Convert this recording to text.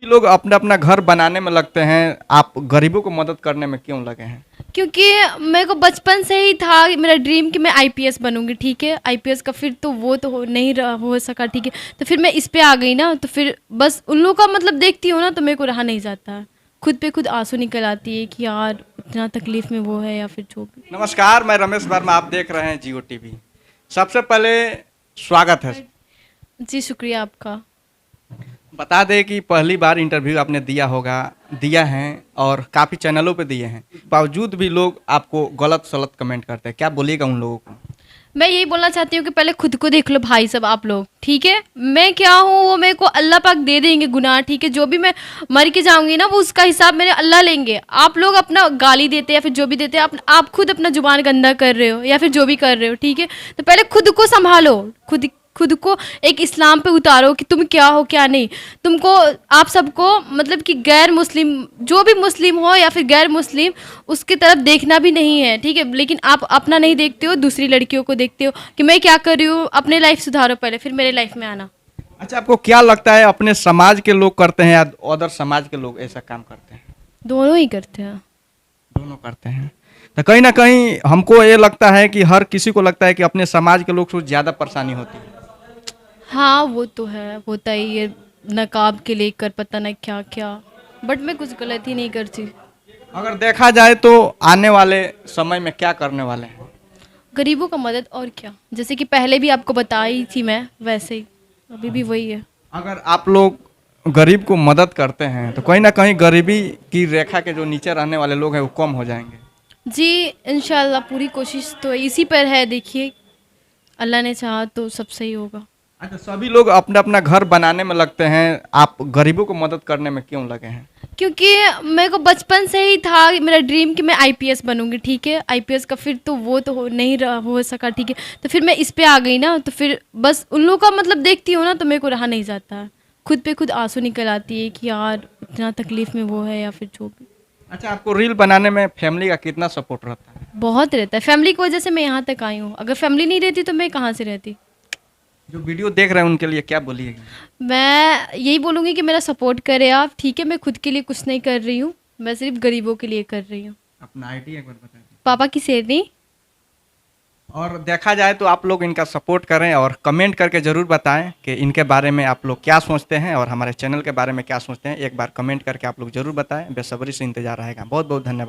लोग अपना अपना घर बनाने में लगते हैं, आप गरीबों को मदद करने में क्यों लगे हैं? क्योंकि मेरे को बचपन से ही था मेरा ड्रीम कि मैं आईपीएस बनूंगी, ठीक है। आईपीएस का फिर तो वो तो हो सका, ठीक है। तो फिर मैं इस पे आ गई ना, तो फिर बस उन लोगों का मतलब देखती हूँ ना, तो मेरे को रहा नहीं जाता। खुद पे खुद आंसू निकल आती है कि यार इतना तकलीफ में वो है या फिर जो भी। नमस्कार, मैं रमेश वर्मा, आप देख रहे हैं जियो टीवी। सबसे पहले स्वागत है। जी शुक्रिया आपका। बता दें कि पहली बार इंटरव्यू आपने दिया होगा, दिया है और काफ़ी चैनलों पे दिए हैं, बावजूद भी लोग आपको गलत सलत कमेंट करते हैं। क्या बोलिएगा उन लोगों को? मैं यही बोलना चाहती हूँ कि पहले खुद को देख लो भाई सब आप लोग, ठीक है। मैं क्या हूँ वो मेरे को अल्लाह पाक दे देंगे गुनाह, ठीक है। जो भी मैं मर के जाऊंगी ना, वो उसका हिसाब मेरे अल्लाह लेंगे। आप लोग अपना गाली देते हैं या फिर जो भी देते हैं, आप खुद अपना जुबान गंदा कर रहे हो या फिर जो भी कर रहे हो, ठीक है। तो पहले खुद को संभालो, खुद खुद को एक इस्लाम पे उतारो कि तुम क्या हो क्या नहीं। तुमको आप सबको मतलब कि गैर मुस्लिम, जो भी मुस्लिम हो या फिर गैर मुस्लिम, उसकी तरफ देखना भी नहीं है, ठीक है। लेकिन आप अपना नहीं देखते हो, दूसरी लड़कियों को देखते हो कि मैं क्या कर रही हूँ। अपने लाइफ सुधारो पहले, फिर मेरे लाइफ में आना। अच्छा, आपको क्या लगता है अपने समाज के लोग करते हैं या अदर समाज के लोग ऐसा काम करते हैं? दोनों ही करते हैं। दोनों करते हैं। तो कहीं ना कहीं हमको ये लगता है कि हर किसी को लगता है कि अपने समाज के लोग से ज़्यादा परेशानी होती है। हाँ वो तो है, होता ही है। नकाब के लेकर पता नहीं क्या क्या, बट मैं कुछ गलत ही नहीं करती। अगर देखा जाए तो आने वाले समय में क्या करने वाले हैं? गरीबों का मदद, और क्या। जैसे कि पहले भी आपको बताई थी मैं, वैसे ही अभी भी वही है। अगर आप लोग गरीब को मदद करते हैं तो कहीं ना कहीं गरीबी की रेखा के जो नीचे रहने वाले लोग हैं वो कम हो जाएंगे। जी इंशाल्लाह, पूरी कोशिश तो इसी पर है। देखिए अल्लाह ने चाहा तो सब सही होगा। अच्छा, सभी लोग अपना अपना घर बनाने में लगते हैं, आप गरीबों को मदद करने में क्यों लगे हैं? क्योंकि मेरे को बचपन से ही था मेरा ड्रीम कि मैं आईपीएस बनूंगी, ठीक है। आईपीएस का फिर तो वो तो हो सका, ठीक है। तो फिर मैं इस पे आ गई ना, तो फिर बस उन लोगों का मतलब देखती हूँ ना, तो मेरे को रहा नहीं जाता। खुद पे खुद आंसू निकल आती है कि यार इतना तकलीफ में वो है या फिर जो भी। अच्छा, आपको रील बनाने में फैमिली का कितना सपोर्ट रहता है? बहुत रहता है, फैमिली की वजह से मैं यहाँ तक आई हूँ। अगर फैमिली नहीं रहती तो मैं कहाँ से रहती। जो वीडियो देख रहे हैं उनके लिए क्या बोलिएगा? मैं यही बोलूँगी कि मेरा सपोर्ट करें आप, ठीक है। मैं खुद के लिए कुछ नहीं कर रही हूँ, मैं सिर्फ गरीबों के लिए कर रही हूँ। अपना आईडी एक बार बता दीजिए। पापा की शेरनी। और देखा जाए तो आप लोग इनका सपोर्ट करें और कमेंट करके ज़रूर बताएं कि इनके बारे में आप लोग क्या सोचते हैं और हमारे चैनल के बारे में क्या सोचते हैं। एक बार कमेंट करके आप लोग ज़रूर बताएं, बेसब्री से इंतज़ार रहेगा। बहुत बहुत धन्यवाद।